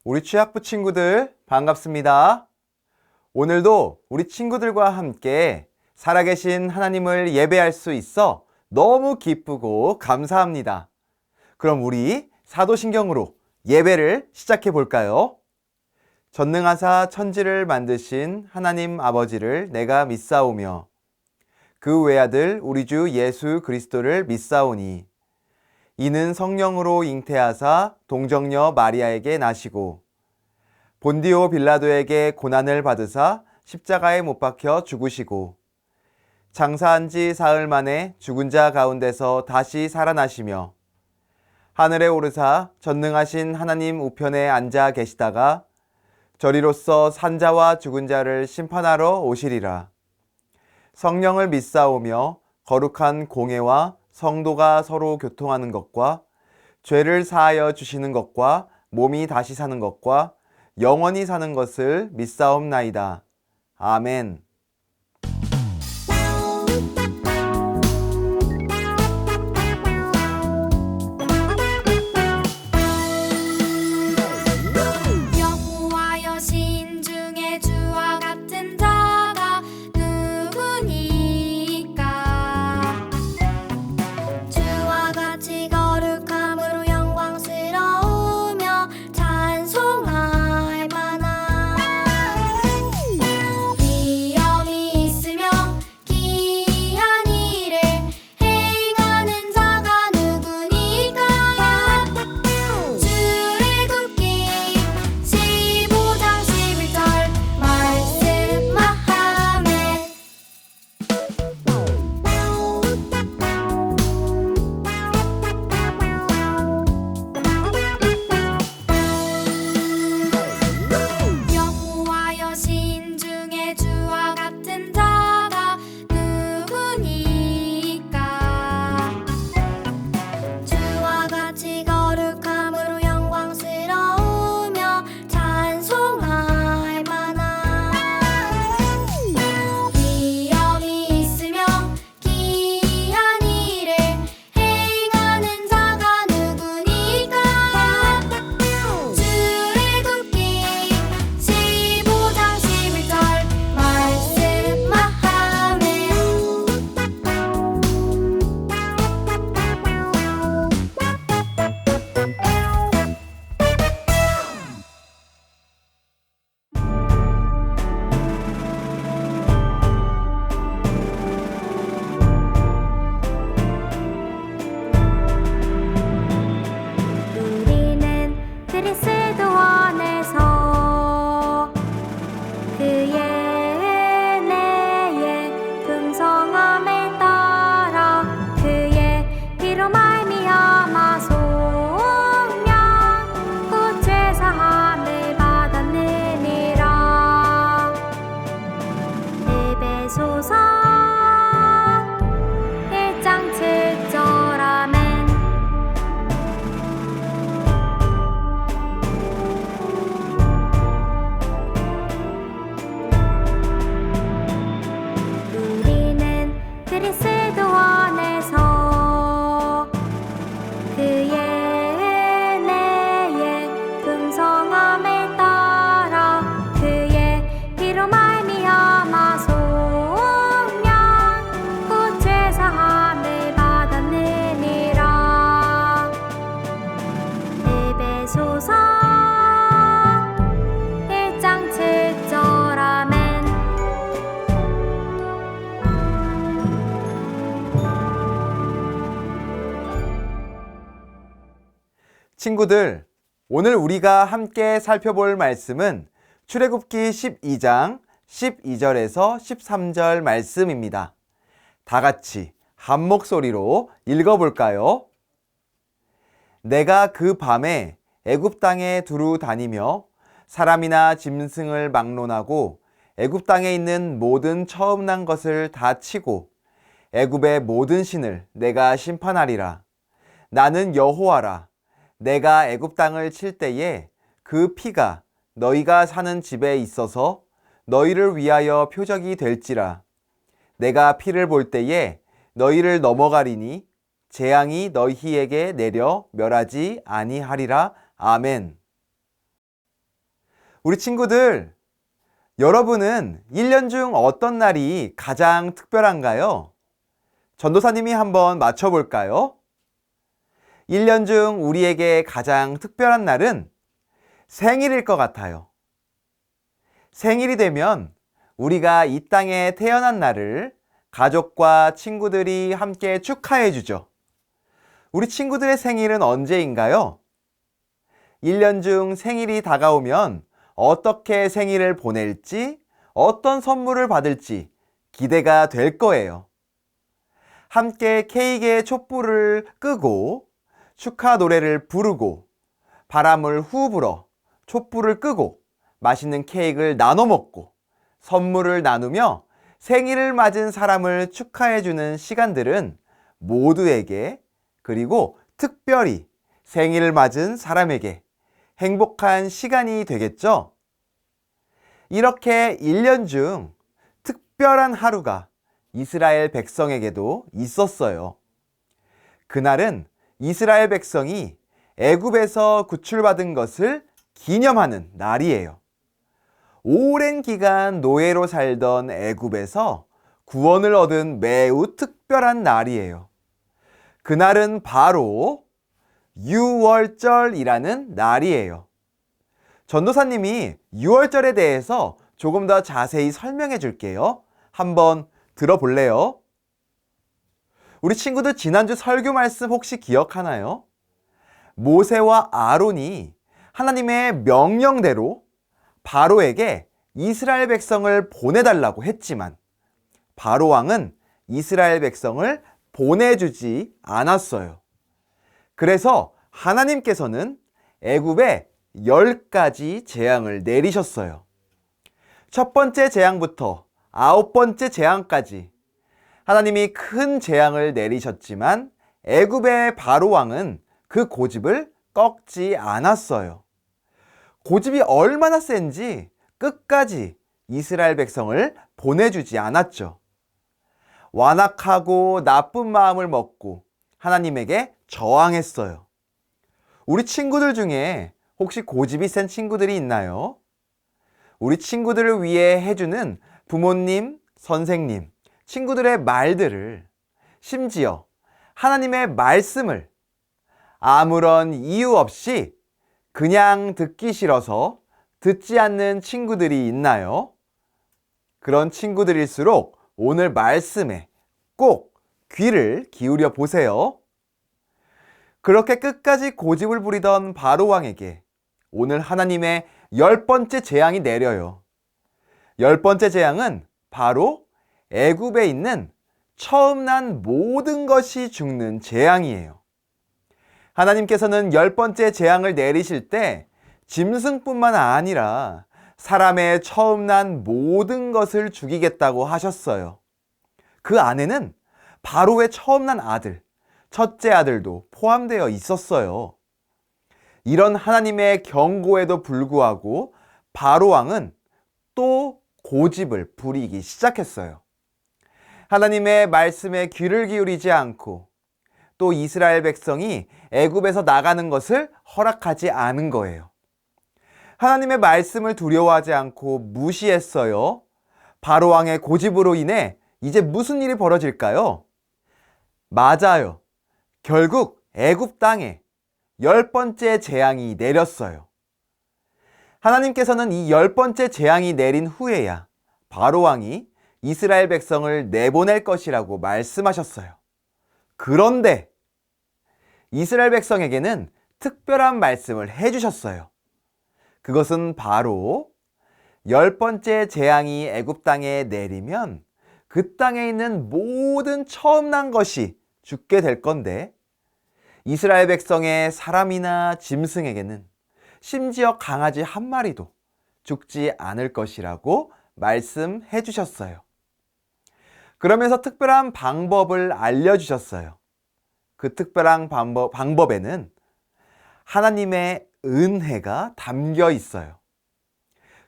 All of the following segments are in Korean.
우리 취학부 친구들 반갑습니다. 오늘도 우리 친구들과 함께 살아계신 하나님을 예배할 수 있어 너무 기쁘고 감사합니다. 그럼 우리 사도신경으로 예배를 시작해 볼까요? 전능하사 천지를 만드신 하나님 아버지를 내가 믿사오며 그 외아들 우리 주 예수 그리스도를 믿사오니 이는 성령으로 잉태하사 동정녀 마리아에게 나시고 본디오 빌라도에게 고난을 받으사 십자가에 못 박혀 죽으시고 장사한 지 사흘 만에 죽은 자 가운데서 다시 살아나시며 하늘에 오르사 전능하신 하나님 우편에 앉아 계시다가 저리로서 산자와 죽은 자를 심판하러 오시리라. 성령을 믿사오며 거룩한 공회와 성도가 서로 교통하는 것과 죄를 사하여 주시는 것과 몸이 다시 사는 것과 영원히 사는 것을 믿사옵나이다. 아멘. 친구들, 오늘 우리가 함께 살펴볼 말씀은 출애굽기 12장 12절에서 13절 말씀입니다. 다 같이 한 목소리로 읽어볼까요? 내가 그 밤에 애굽 땅에 두루 다니며 사람이나 짐승을 막론하고 애굽 땅에 있는 모든 처음 난 것을 다 치고 애굽의 모든 신을 내가 심판하리라. 나는 여호와라. 내가 애굽 땅을 칠 때에 그 피가 너희가 사는 집에 있어서 너희를 위하여 표적이 될지라. 내가 피를 볼 때에 너희를 넘어가리니 재앙이 너희에게 내려 멸하지 아니하리라. 아멘. 우리 친구들, 여러분은 1년 중 어떤 날이 가장 특별한가요? 전도사님이 한번 맞춰볼까요? 1년 중 우리에게 가장 특별한 날은 생일일 것 같아요. 생일이 되면 우리가 이 땅에 태어난 날을 가족과 친구들이 함께 축하해 주죠. 우리 친구들의 생일은 언제인가요? 1년 중 생일이 다가오면 어떻게 생일을 보낼지, 어떤 선물을 받을지 기대가 될 거예요. 함께 케이크에 촛불을 끄고 축하 노래를 부르고 바람을 후 불어 촛불을 끄고 맛있는 케이크를 나눠 먹고 선물을 나누며 생일을 맞은 사람을 축하해주는 시간들은 모두에게, 그리고 특별히 생일을 맞은 사람에게 행복한 시간이 되겠죠? 이렇게 1년 중 특별한 하루가 이스라엘 백성에게도 있었어요. 그날은 이스라엘 백성이 애굽에서 구출받은 것을 기념하는 날이에요. 오랜 기간 노예로 살던 애굽에서 구원을 얻은 매우 특별한 날이에요. 그날은 바로 유월절이라는 날이에요. 전도사님이 유월절에 대해서 조금 더 자세히 설명해 줄게요. 한번 들어볼래요? 우리 친구들 지난주 설교 말씀 혹시 기억하나요? 모세와 아론이 하나님의 명령대로 바로에게 이스라엘 백성을 보내달라고 했지만 바로 왕은 이스라엘 백성을 보내주지 않았어요. 그래서 하나님께서는 애굽에 10가지 재앙을 내리셨어요. 첫 번째 재앙부터 9번째 재앙까지 하나님이 큰 재앙을 내리셨지만 애굽의 바로 왕은 그 고집을 꺾지 않았어요. 고집이 얼마나 센지 끝까지 이스라엘 백성을 보내주지 않았죠. 완악하고 나쁜 마음을 먹고 하나님에게 저항했어요. 우리 친구들 중에 혹시 고집이 센 친구들이 있나요? 우리 친구들을 위해 해주는 부모님, 선생님, 친구들의 말들을, 심지어 하나님의 말씀을 아무런 이유 없이 그냥 듣기 싫어서 듣지 않는 친구들이 있나요? 그런 친구들일수록 오늘 말씀에 꼭 귀를 기울여 보세요. 그렇게 끝까지 고집을 부리던 바로 왕에게 오늘 하나님의 10번째 재앙이 내려요. 10번째 재앙은 바로 애굽에 있는 처음 난 모든 것이 죽는 재앙이에요. 하나님께서는 10번째 재앙을 내리실 때 짐승뿐만 아니라 사람의 처음 난 모든 것을 죽이겠다고 하셨어요. 그 안에는 바로의 처음 난 아들, 첫째 아들도 포함되어 있었어요. 이런 하나님의 경고에도 불구하고 바로 왕은 또 고집을 부리기 시작했어요. 하나님의 말씀에 귀를 기울이지 않고 또 이스라엘 백성이 애굽에서 나가는 것을 허락하지 않은 거예요. 하나님의 말씀을 두려워하지 않고 무시했어요. 바로 왕의 고집으로 인해 이제 무슨 일이 벌어질까요? 맞아요. 결국 애굽 땅에 10번째 재앙이 내렸어요. 하나님께서는 이 10번째 재앙이 내린 후에야 바로 왕이 이스라엘 백성을 내보낼 것이라고 말씀하셨어요. 그런데 이스라엘 백성에게는 특별한 말씀을 해주셨어요. 그것은 바로 10번째 재앙이 애굽 땅에 내리면 그 땅에 있는 모든 처음 난 것이 죽게 될 건데 이스라엘 백성의 사람이나 짐승에게는 심지어 강아지 한 마리도 죽지 않을 것이라고 말씀해 주셨어요. 그러면서 특별한 방법을 알려주셨어요. 그 특별한 방법에는 하나님의 은혜가 담겨 있어요.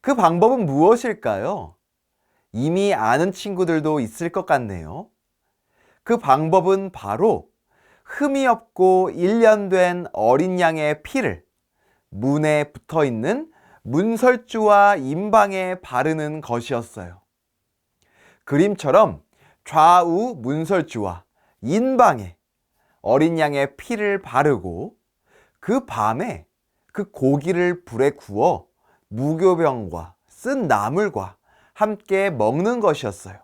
그 방법은 무엇일까요? 이미 아는 친구들도 있을 것 같네요. 그 방법은 바로 흠이 없고 1년 된 어린 양의 피를 문에 붙어 있는 문설주와 임방에 바르는 것이었어요. 그림처럼 좌우 문설주와 인방에 어린 양의 피를 바르고 그 밤에 그 고기를 불에 구워 무교병과 쓴 나물과 함께 먹는 것이었어요.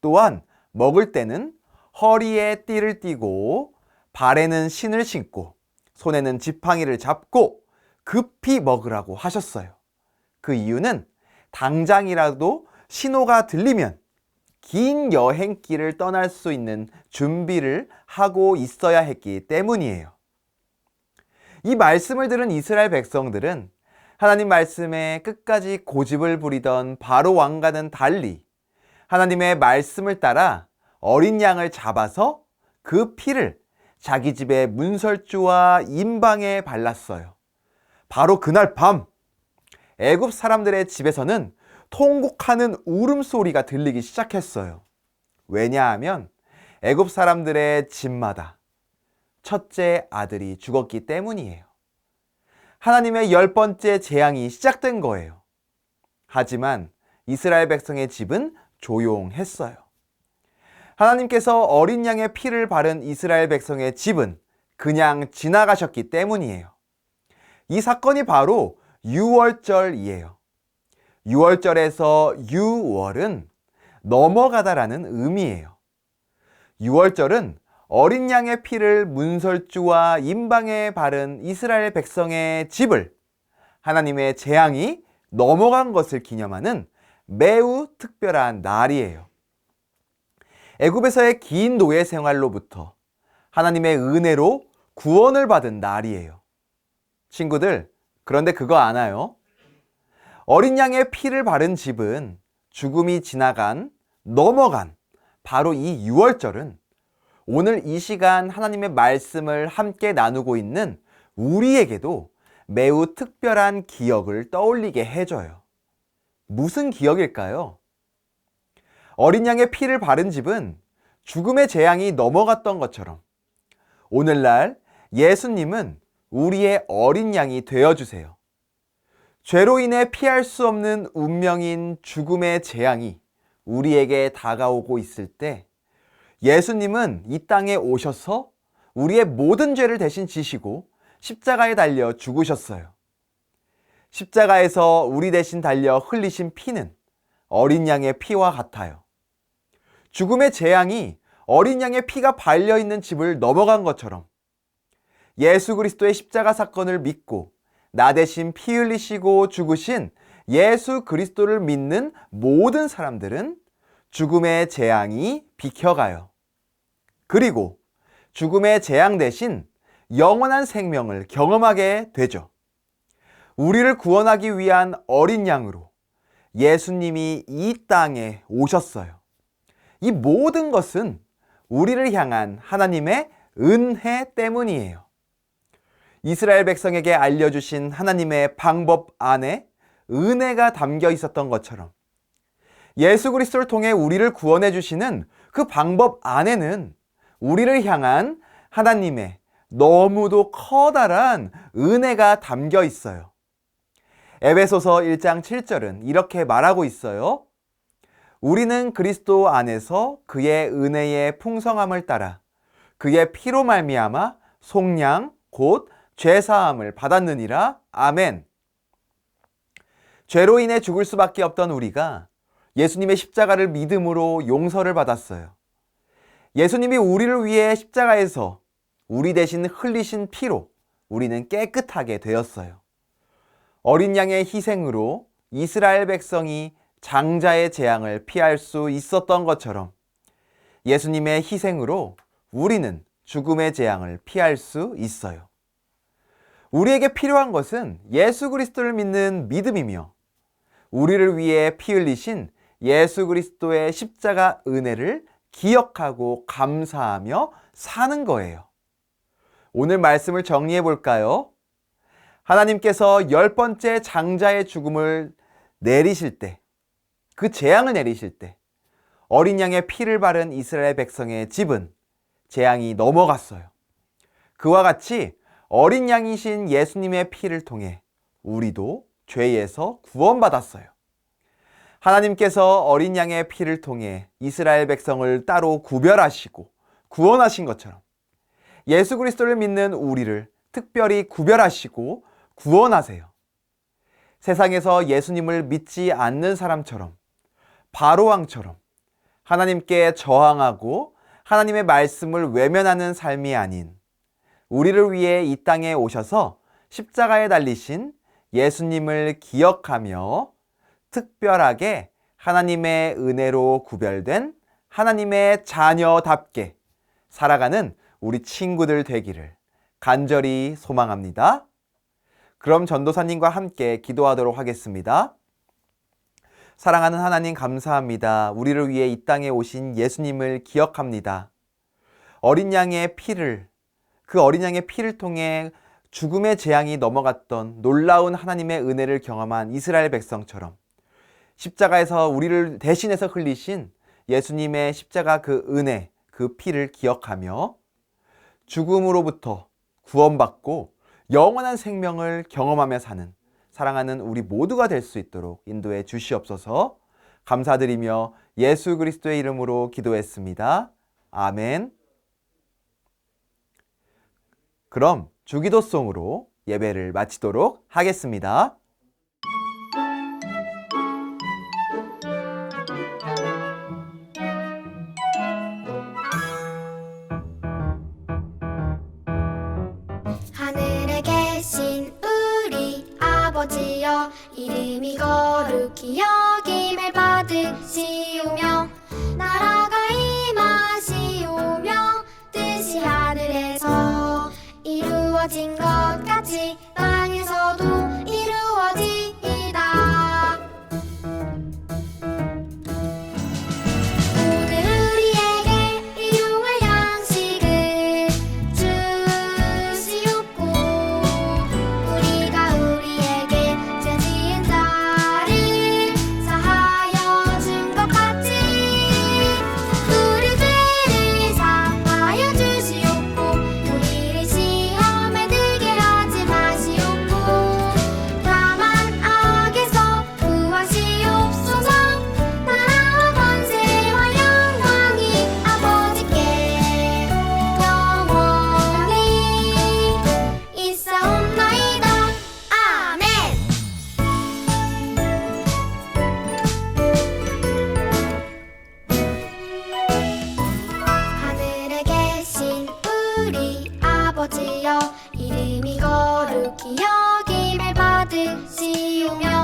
또한 먹을 때는 허리에 띠를 띠고 발에는 신을 신고 손에는 지팡이를 잡고 급히 먹으라고 하셨어요. 그 이유는 당장이라도 신호가 들리면 긴 여행길을 떠날 수 있는 준비를 하고 있어야 했기 때문이에요. 이 말씀을 들은 이스라엘 백성들은 하나님 말씀에 끝까지 고집을 부리던 바로 왕과는 달리 하나님의 말씀을 따라 어린 양을 잡아서 그 피를 자기 집의 문설주와 임방에 발랐어요. 바로 그날 밤 애굽 사람들의 집에서는 통곡하는 울음소리가 들리기 시작했어요. 왜냐하면 애굽 사람들의 집마다 첫째 아들이 죽었기 때문이에요. 하나님의 10번째 재앙이 시작된 거예요. 하지만 이스라엘 백성의 집은 조용했어요. 하나님께서 어린 양의 피를 바른 이스라엘 백성의 집은 그냥 지나가셨기 때문이에요. 이 사건이 바로 유월절이에요. 유월절에서 유월은 넘어가다라는 의미예요. 유월절은 어린 양의 피를 문설주와 임방에 바른 이스라엘 백성의 집을 하나님의 재앙이 넘어간 것을 기념하는 매우 특별한 날이에요. 애굽에서의 긴 노예 생활로부터 하나님의 은혜로 구원을 받은 날이에요. 친구들, 그런데 그거 아나요? 어린 양의 피를 바른 집은 죽음이 지나간, 넘어간 바로 이 유월절은 오늘 이 시간 하나님의 말씀을 함께 나누고 있는 우리에게도 매우 특별한 기억을 떠올리게 해줘요. 무슨 기억일까요? 어린 양의 피를 바른 집은 죽음의 재앙이 넘어갔던 것처럼 오늘날 예수님은 우리의 어린 양이 되어주세요. 죄로 인해 피할 수 없는 운명인 죽음의 재앙이 우리에게 다가오고 있을 때 예수님은 이 땅에 오셔서 우리의 모든 죄를 대신 지시고 십자가에 달려 죽으셨어요. 십자가에서 우리 대신 달려 흘리신 피는 어린 양의 피와 같아요. 죽음의 재앙이 어린 양의 피가 발려있는 집을 넘어간 것처럼 예수 그리스도의 십자가 사건을 믿고 나 대신 피 흘리시고 죽으신 예수 그리스도를 믿는 모든 사람들은 죽음의 재앙이 비켜가요. 그리고 죽음의 재앙 대신 영원한 생명을 경험하게 되죠. 우리를 구원하기 위한 어린 양으로 예수님이 이 땅에 오셨어요. 이 모든 것은 우리를 향한 하나님의 은혜 때문이에요. 이스라엘 백성에게 알려주신 하나님의 방법 안에 은혜가 담겨 있었던 것처럼 예수 그리스도를 통해 우리를 구원해 주시는 그 방법 안에는 우리를 향한 하나님의 너무도 커다란 은혜가 담겨 있어요. 에베소서 1장 7절은 이렇게 말하고 있어요. 우리는 그리스도 안에서 그의 은혜의 풍성함을 따라 그의 피로 말미암아 속량 곧 죄사함을 받았느니라. 아멘. 죄로 인해 죽을 수밖에 없던 우리가 예수님의 십자가를 믿음으로 용서를 받았어요. 예수님이 우리를 위해 십자가에서 우리 대신 흘리신 피로 우리는 깨끗하게 되었어요. 어린 양의 희생으로 이스라엘 백성이 장자의 재앙을 피할 수 있었던 것처럼 예수님의 희생으로 우리는 죽음의 재앙을 피할 수 있어요. 우리에게 필요한 것은 예수 그리스도를 믿는 믿음이며 우리를 위해 피 흘리신 예수 그리스도의 십자가 은혜를 기억하고 감사하며 사는 거예요. 오늘 말씀을 정리해 볼까요? 하나님께서 10번째 장자의 죽음을 내리실 때, 그 재앙을 내리실 때 어린 양의 피를 바른 이스라엘 백성의 집은 재앙이 넘어갔어요. 그와 같이 어린 양이신 예수님의 피를 통해 우리도 죄에서 구원받았어요. 하나님께서 어린 양의 피를 통해 이스라엘 백성을 따로 구별하시고 구원하신 것처럼 예수 그리스도를 믿는 우리를 특별히 구별하시고 구원하세요. 세상에서 예수님을 믿지 않는 사람처럼 바로왕처럼 하나님께 저항하고 하나님의 말씀을 외면하는 삶이 아닌 우리를 위해 이 땅에 오셔서 십자가에 달리신 예수님을 기억하며 특별하게 하나님의 은혜로 구별된 하나님의 자녀답게 살아가는 우리 친구들 되기를 간절히 소망합니다. 그럼 전도사님과 함께 기도하도록 하겠습니다. 사랑하는 하나님 감사합니다. 우리를 위해 이 땅에 오신 예수님을 기억합니다. 어린 양의 피를, 그 어린 양의 피를 통해 죽음의 재앙이 넘어갔던 놀라운 하나님의 은혜를 경험한 이스라엘 백성처럼 십자가에서 우리를 대신해서 흘리신 예수님의 십자가 그 은혜, 그 피를 기억하며 죽음으로부터 구원받고 영원한 생명을 경험하며 사는 사랑하는 우리 모두가 될 수 있도록 인도해 주시옵소서. 감사드리며 예수 그리스도의 이름으로 기도했습니다. 아멘. 그럼 주기도송으로 예배를 마치도록 하겠습니다. 하늘에 계신 우리 아버지여, 이름이 거룩히 여김을 받으시오며 나라가 임하시오며 뜻이 하늘에서 이루어진 것 같이 땅에서도 이루어지이다. 오늘 우리에게 일용할 양식을 주시옵고 우리가 우리에게 죄 지은 자를 사하여 준 것 같이 우리 죄를 사하여 주시옵고 우리를 시험에 들게 하지 마시옵고 다만 악에서 구하시옵소서. 나라와 권세와 영광이 아버지께 영원히 있사옵나이다. 아멘. 하늘에 계신 우리 아버지여, 이름이 거룩히 여김을 받으시오며